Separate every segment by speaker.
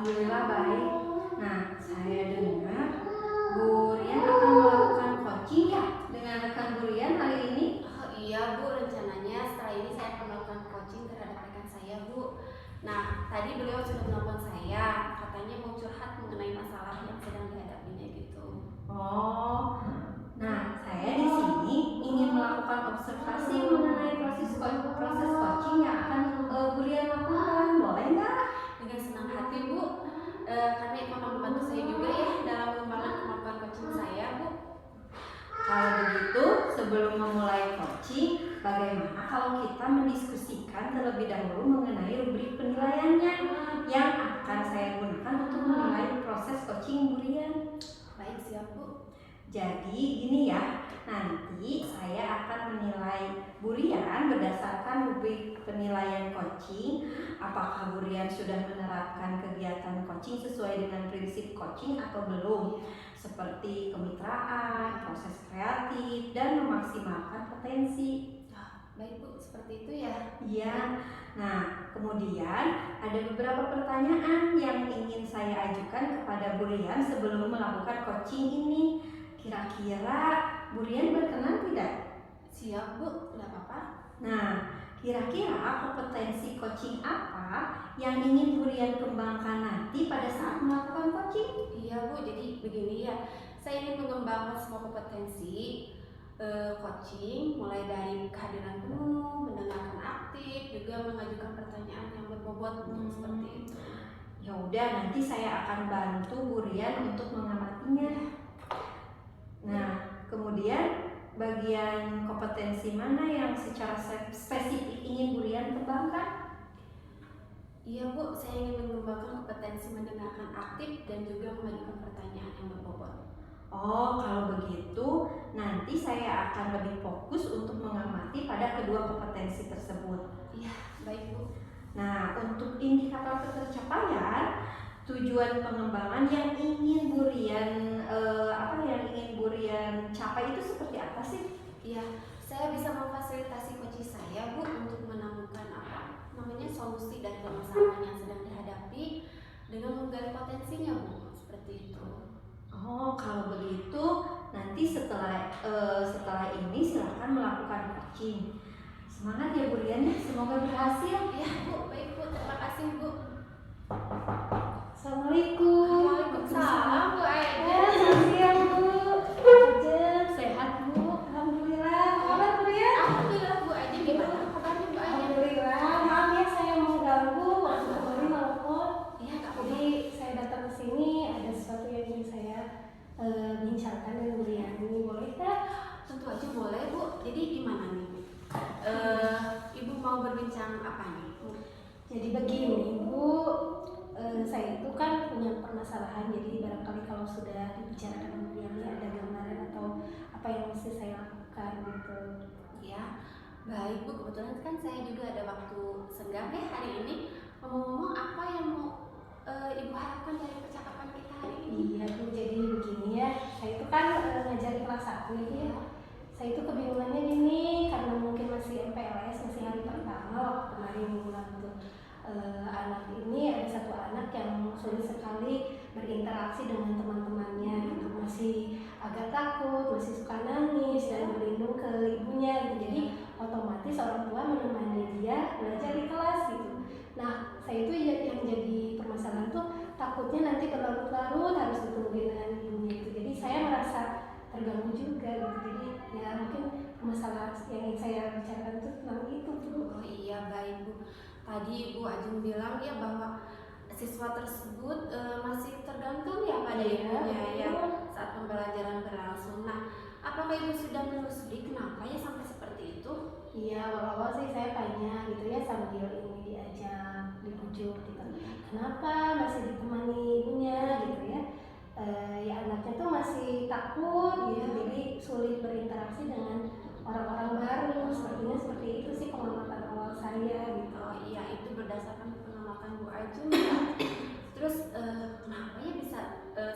Speaker 1: Alhamdulillah baik. Nah, saya dengar Bu Rian akan melakukan coaching ya dengan rekan Bu Rian hari ini.
Speaker 2: Oh iya Bu, rencananya setelah ini saya akan melakukan coaching terhadap rekan saya Bu. Nah, tadi beliau sudah menelpon saya, katanya mau curhat mengenai masalah yang sedang dihadapinya gitu.
Speaker 1: Oh, nah saya di sini ingin melakukan observasi mengenai proses coaching yang akan Bu Rian lakukan. Boleh nggak?
Speaker 2: Dengan senang hati Bu, karena itu akan membantu saya juga ya dalam mengembangkan kemampuan coaching saya Bu.
Speaker 1: Kalau begitu, sebelum memulai coaching, bagaimana kalau kita mendiskusikan terlebih dahulu mengenai rubrik penilaiannya yang akan saya gunakan untuk menilai proses coaching Bu Rian?
Speaker 2: Baik, siap Bu.
Speaker 1: Jadi gini ya, nanti saya akan menilai Bu Rian berdasarkan rubrik penilaian coaching. Apakah Bu Rian sudah menerapkan kegiatan coaching sesuai dengan prinsip coaching atau belum? Seperti kemitraan, proses kreatif, dan memaksimalkan potensi.
Speaker 2: Baik Bu, seperti itu ya.
Speaker 1: Iya. Nah, kemudian ada beberapa pertanyaan yang ingin saya ajukan kepada Bu Rian sebelum melakukan coaching ini. Kira-kira Bu Rian berkenan tidak?
Speaker 2: Siap Bu, tidak apa-apa.
Speaker 1: Nah, kira-kira kompetensi coaching apa yang ingin Bu Rian kembangkan nanti pada saat melakukan coaching?
Speaker 2: Iya Bu, jadi begini ya, saya ingin mengembangkan semua kompetensi coaching, mulai dari kehadiran penuh, mendengarkan aktif, juga mengajukan pertanyaan yang berbobot seperti itu.
Speaker 1: Ya udah, nanti saya akan bantu Bu Rian untuk mengamatinya. Nah, kemudian bagian kompetensi mana yang secara spesifik ingin Bu Rian kembangkan?
Speaker 2: Iya Bu, saya ingin mengembangkan kompetensi mendengarkan aktif dan juga mengajukan pertanyaan yang berbobot.
Speaker 1: Oh, kalau begitu nanti saya akan lebih fokus untuk mengamati pada kedua kompetensi tersebut.
Speaker 2: Iya, baik Bu.
Speaker 1: Nah, untuk indikator ketercapaian, tujuan pengembangan yang ingin Bu Rian capai itu seperti apa sih?
Speaker 2: Iya, saya bisa memfasilitasi coaching saya Bu untuk menemukan solusi dari permasalahan yang sedang dihadapi dengan menggali potensinya Bu, seperti itu.
Speaker 1: Oh, kalau begitu nanti setelah ini silakan melakukan coaching. Semangat ya Bu Rian, semoga berhasil.
Speaker 2: Ya Bu, baik Bu, terima kasih Bu.
Speaker 1: Assalamualaikum.
Speaker 2: Waalaikumsalam Bu Aida.
Speaker 1: Selamat siang Bu. Ajeng, sehat Bu? Alhamdulillah. Kabar Bu Rian?
Speaker 2: Alhamdulillah Bu Aida, gimana kabarnya Bu Aida?
Speaker 1: Alhamdulillah. Maaf ya saya mengganggu waktu kemarin telepon.
Speaker 2: Iya Kak.
Speaker 1: Jadi saya datang ke sini ada sesuatu yang ingin saya bincangkan dengan Bu Rian. Boleh tak?
Speaker 2: Tentu aja boleh Bu. Jadi gimana nih? Ibu mau berbincang apa nih?
Speaker 1: Jadi begini Bu, saya itu kan punya permasalahan. Jadi barangkali kalau sudah dibicarakan dengan Bu Rian ada gambaran atau apa yang mesti saya lakukan gitu.
Speaker 2: Ya, baik Bu. Kebetulan kan saya juga ada waktu senggang ya hari ini. Ngomong-ngomong, apa yang mau Ibu harapkan dari percakapan kita hari ini?
Speaker 1: Iya Bu, jadi begini ya. Saya itu kan ngajar di kelas 1 itu ya. Saya itu kebingungannya gini, karena mungkin masih MPLS, masih hari pertama waktu kemarin bulan tuh. Anak ini ada satu anak yang sulit sekali berinteraksi dengan teman-temannya gitu, masih agak takut, masih suka nangis dan berlindung ke ibunya gitu. Jadi otomatis orang tua menemani dia belajar di kelas gitu. Nah, saya itu yang jadi permasalahan tuh takutnya nanti berlarut-larut harus ditungguin dengan ibunya itu. Jadi saya merasa terganggu juga gitu. Jadi ya mungkin masalah yang ingin saya bicarakan itu tentang itu Bu.
Speaker 2: Oh iya, baik Bu. Tadi Ibu Ajeng bilang ya bahwa siswa tersebut masih tergantung ya pada ibunya ya saat pembelajaran berlangsung. Nah, apakah Ibu sudah menelusuri kenapa ya sampai seperti itu?
Speaker 1: Iya, awal-awal sih saya tanya gitu ya sambil ini diajak, dibujuk gitu. Kenapa masih ditemani ibunya gitu ya? Ya anaknya tuh masih takut gitu, jadi sulit berinteraksi dengan orang-orang baru. Sepertinya seperti itu sih pengamatan awal saya gitu.
Speaker 2: Oh iya, itu berdasarkan pengamatan Bu Ajeng ya. Terus kenapa ya bisa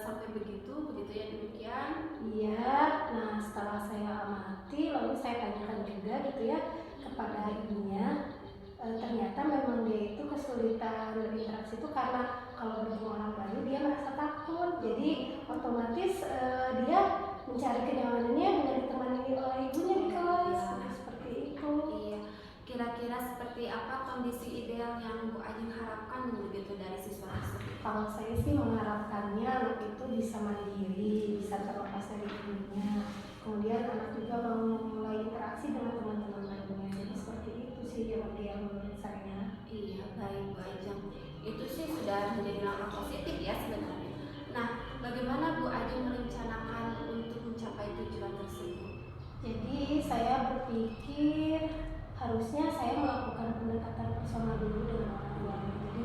Speaker 2: sampai begitu ya demikian?
Speaker 1: Iya, nah setelah saya amati lalu saya tanyakan juga gitu ya kepada ibunya, ternyata memang dia itu kesulitan berinteraksi itu karena kalau bertemu orang baru dia merasa takut, jadi otomatis dia mencari kenyamanannya dengan ditemani oleh ibunya di kelas. Seperti itu.
Speaker 2: Iya. Kira-kira seperti apa kondisi ideal yang Bu Ajeng harapkan begitu dari siswa tersebut?
Speaker 1: Kalau saya sih mengharapkannya anak itu bisa mandiri, bisa terlepas dari ibunya. Kemudian anak juga mau mulai interaksi dengan teman-teman lainnya. Jadi seperti itu sih yang ideal menurut saya.
Speaker 2: Iya, baik Bu Ajeng. Itu sih sudah menjadi langkah positif ya sebenarnya. Nah, bagaimana Bu Ajeng merencanakan untuk mencapai tujuan tersebut?
Speaker 1: Jadi saya berpikir harusnya saya melakukan pendekatan personal dulu dengan orang tuanya. Jadi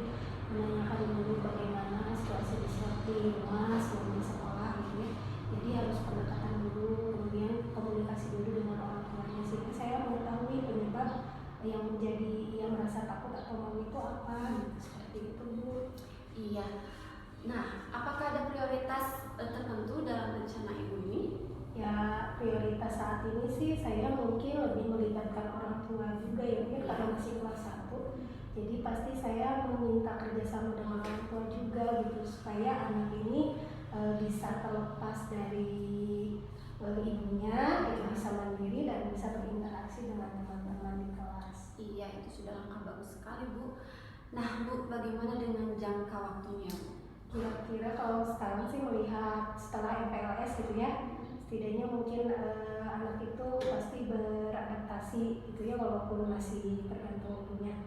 Speaker 1: menanyakan dulu bagaimana situasi di rumah sebelum di sekolah gitu ya. Jadi harus pendekatan dulu, kemudian komunikasi dulu dengan orang tuanya sehingga saya mengetahui penyebab yang menjadi ia merasa takut atau malu itu apa gitu. Seperti itu Bu.
Speaker 2: Iya. Nah, apakah ada prioritas tertentu dalam rencana Ibu ini?
Speaker 1: Ya prioritas saat ini sih saya mungkin lebih melibatkan orang tua juga ya mungkin karena masih kelas 1. Jadi pasti saya meminta kerjasama dengan orang tua juga gitu supaya anak ini bisa terlepas dari ibunya, gitu, bisa mandiri dan bisa berinteraksi dengan teman-teman di kelas.
Speaker 2: Iya, itu sudah langkah bagus sekali Bu. Nah Bu, bagaimana dengan jangka waktunya Bu?
Speaker 1: Kira-kira kalau sekarang sih melihat setelah MPLS gitu ya, setidaknya mungkin anak itu pasti beradaptasi gitu ya walaupun masih tergantung ibunya.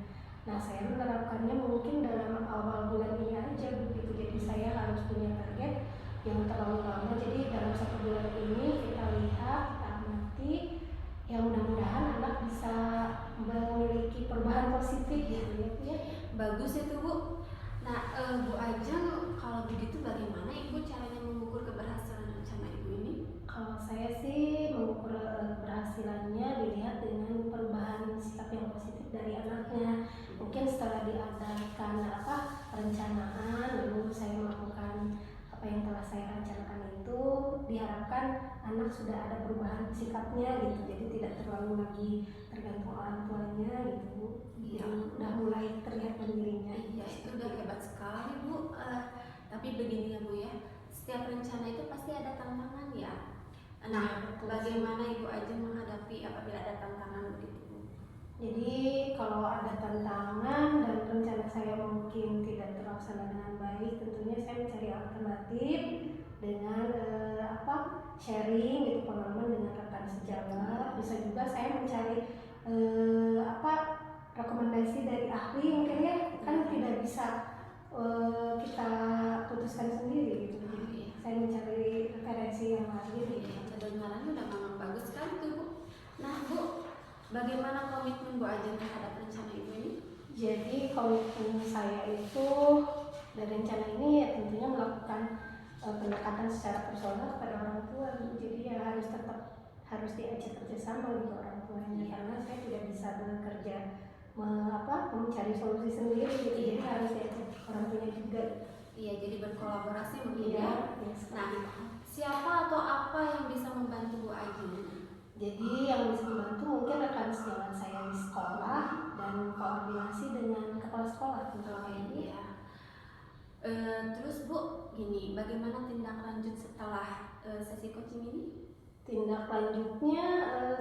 Speaker 1: Nah saya menerapkannya mungkin dalam awal bulan ini aja begitu. Jadi saya harus punya target yang terlalu lama. Jadi dalam 1 bulan ini kita lihat, kita amati, ya mudah-mudahan anak bisa memiliki perubahan positif gitu ya.
Speaker 2: Bagus itu Bu. Nah Bu Ajeng, kalau begitu bagaimana Ibu caranya mengukur keberhasilan rencana Ibu ini?
Speaker 1: Kalau saya sih mengukur keberhasilannya dilihat dengan perubahan sikap yang positif dari anaknya. Mungkin setelah diadakan perencanaan, lalu saya melakukan apa yang telah saya rencanakan itu, diharapkan anak sudah ada perubahan sikapnya gitu. Jadi tidak terlalu lagi tergantung orang tuanya gitu.
Speaker 2: Iya.
Speaker 1: Udah mulai terlihat mandirinya.
Speaker 2: Iya, itu udah hebat sekali Bu. Tapi begini ya Bu ya, setiap rencana itu pasti ada tantangan ya. Nah, bagaimana Ibu Ajeng menghadapi apabila ada tantangan begitu Bu?
Speaker 1: Jadi kalau ada tantangan dan rencana saya mungkin tidak terlaksana dengan baik, tentunya saya mencari alternatif dengan sharing gitu pengalaman dengan rekan sejawat. Bisa juga saya mencari rekomendasi dari ahli mungkin ya, kan tidak bisa kita putuskan sendiri gitu. Jadi saya mencari referensi yang lain gitu.
Speaker 2: Kedengarannya udah memang bagus sekali tuh Bu. Nah Bu, bagaimana komitmen Bu Ajeng terhadap rencana Ibu ini?
Speaker 1: Jadi komitmen saya itu dari rencana ini ya tentunya melakukan pendekatan secara personal kepada orang tua. Jadi ya harus diajak kerjasama gitu orang tuanya, karena saya tidak bisa bekerja mencari solusi sendiri gitu. Jadi harus diajak orang tuanya juga.
Speaker 2: Iya, jadi berkolaborasi mungkin ya. Nah, siapa atau apa yang bisa membantu Bu Ajeng?
Speaker 1: Jadi yang bisa membantu mungkin rekan sejawat saya di sekolah dan koordinasi dengan kepala sekolah tentunya ini.
Speaker 2: Ya. Terus Bu, gini, bagaimana tindak lanjut setelah sesi coaching ini?
Speaker 1: Tindak lanjutnya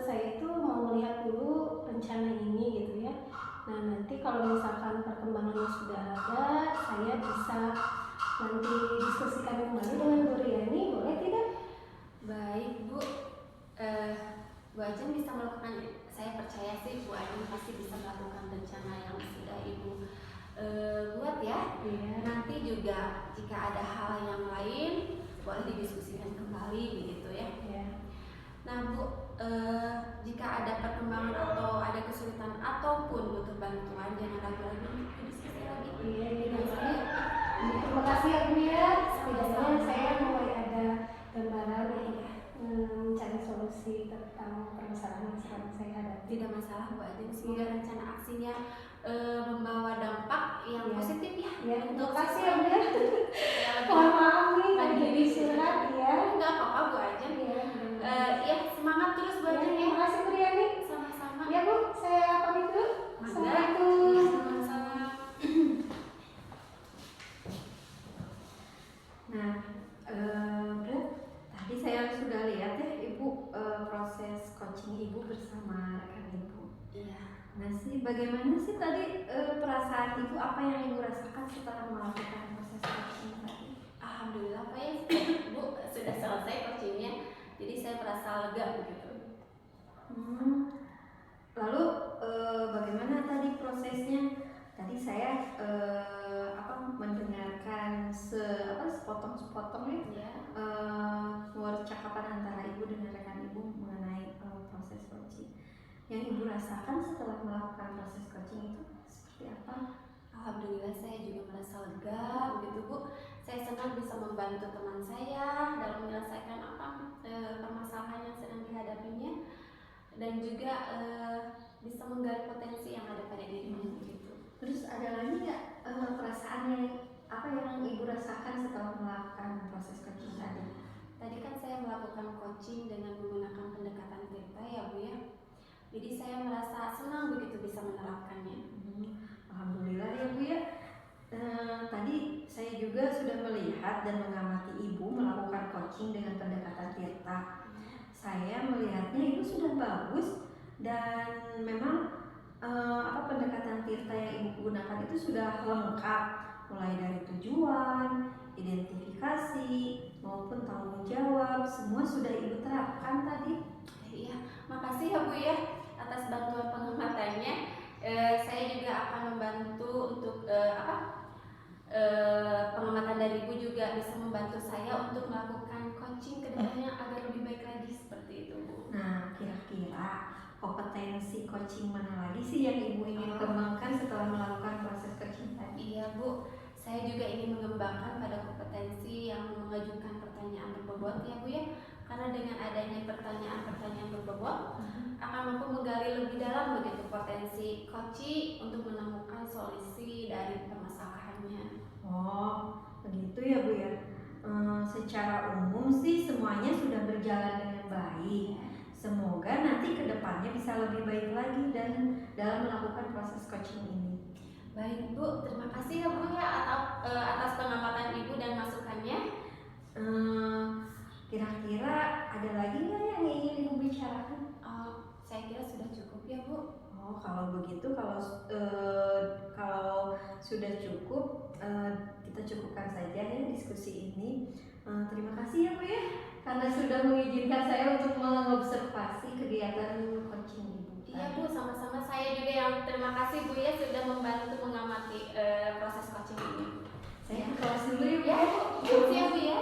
Speaker 1: saya itu mau melihat dulu rencana ini gitu ya. Nah nanti kalau misalkan perkembangannya sudah ada, saya bisa nanti diskusikan kembali dengan Bu Riani, boleh tidak?
Speaker 2: Baik Bu, Bu Ajeng bisa melakukan, saya percaya sih Bu Ajeng pasti bisa melakukan rencana yang sudah Ibu buat ya. Nanti juga jika ada hal yang lain boleh didiskusikan kembali begitu ya. Nah Bu, jika ada perkembangan atau ada kesulitan ataupun butuh bantuan, jangan ragu-ragu untuk berdiskusi lagi.
Speaker 1: Terima kasih ya Bu ya. Setidaknya saya mulai ada gambaran mencari solusi tentang permasalahan yang sekarang saya hadapi.
Speaker 2: Tidak masalah Bu Ajeng, semoga rencana aksinya membawa dampak yang positif ya.
Speaker 1: Terima kasih ya Bu ya. Mohon maaf nih tadi disurat ya.
Speaker 2: Enggak apa-apa Bu Ajeng. Ya semangat terus Bu Ajeng ya.
Speaker 1: Terima kasih Bu Riani.
Speaker 2: Sama-sama.
Speaker 1: Ya Bu, saya pamit dulu.
Speaker 2: Assalamualaikum.
Speaker 3: Nah, Bro, tadi saya sudah lihat ya Ibu proses coaching Ibu bersama rekan Ibu.
Speaker 2: Iya.
Speaker 3: Nah sih, bagaimana sih tadi perasaan Ibu, apa yang Ibu rasakan setelah melakukan proses coaching tadi?
Speaker 2: Alhamdulillah Pak ya, Bu sudah selesai coachingnya, jadi saya merasa lega begitu.
Speaker 3: Lalu bagaimana tadi prosesnya? Tadi saya mendengarkan sepotong-sepotong ya, percakapan antara Ibu dengan rekan Ibu mengenai proses coaching. Yang Ibu rasakan setelah melakukan proses coaching itu seperti apa?
Speaker 2: Alhamdulillah saya juga merasa lega begitu Bu. Saya senang bisa membantu teman saya dalam menyelesaikan permasalahan yang sedang dihadapinya, dan juga bisa menggali potensi yang ada pada dirinya begitu.
Speaker 3: Terus ada lagi nggak perasaan yang Ibu rasakan setelah melakukan proses coaching tadi?
Speaker 2: Tadi kan saya melakukan coaching dengan menggunakan pendekatan Tirta ya Bu ya. Jadi saya merasa senang begitu bisa menerapkannya.
Speaker 3: Alhamdulillah ya Bu ya. Tadi saya juga sudah melihat dan mengamati Ibu melakukan coaching dengan pendekatan Tirta. Saya melihatnya itu sudah bagus, dan memang pendekatan Tirta yang Ibu gunakan itu sudah lengkap, mulai dari tujuan, identifikasi, maupun tanggung jawab, semua sudah Ibu terapkan tadi.
Speaker 2: Iya, makasih ya Bu ya atas bantuan pengamatannya. Saya juga akan membantu untuk pengamatan dari Ibu juga bisa membantu saya untuk melakukan coaching ke depannya agar lebih baik lagi seperti itu Bu.
Speaker 3: Nah, kira-kira kompetensi coaching mana lagi sih yang Ibu ingin kembangkan setelah melakukan proses coaching tadi?
Speaker 2: Iya Bu, saya juga ingin mengembangkan pada kompetensi yang mengajukan pertanyaan berbobot ya Bu ya. Karena dengan adanya pertanyaan-pertanyaan berbobot akan mampu menggali lebih dalam begitu potensi coaching untuk menemukan solusi dari permasalahannya.
Speaker 3: Oh, begitu ya Bu ya. Secara umum sih semuanya sudah berjalan dengan baik. Semoga nanti kedepannya bisa lebih baik lagi dan dalam melakukan proses coaching ini.
Speaker 2: Baik Bu, terima kasih ya Bu ya atas pengamatan Ibu dan masukannya.
Speaker 3: Kira-kira ada lagi nggak yang ingin Ibu bicarakan?
Speaker 2: Saya kira sudah cukup ya Bu.
Speaker 3: Oh, kalau begitu, kalau sudah cukup, kita cukupkan saja ya diskusi ini. Terima kasih ya Bu ya, karena sudah mengizinkan saya untuk mengobservasi kegiatan coaching Ibu.
Speaker 2: Iya Bu, sama-sama. Saya juga yang terima kasih Bu ya sudah membantu mengamati proses coaching ini.
Speaker 3: Saya ke kelas dulu ya Bu.
Speaker 2: Ya Bu, siap Bu ya.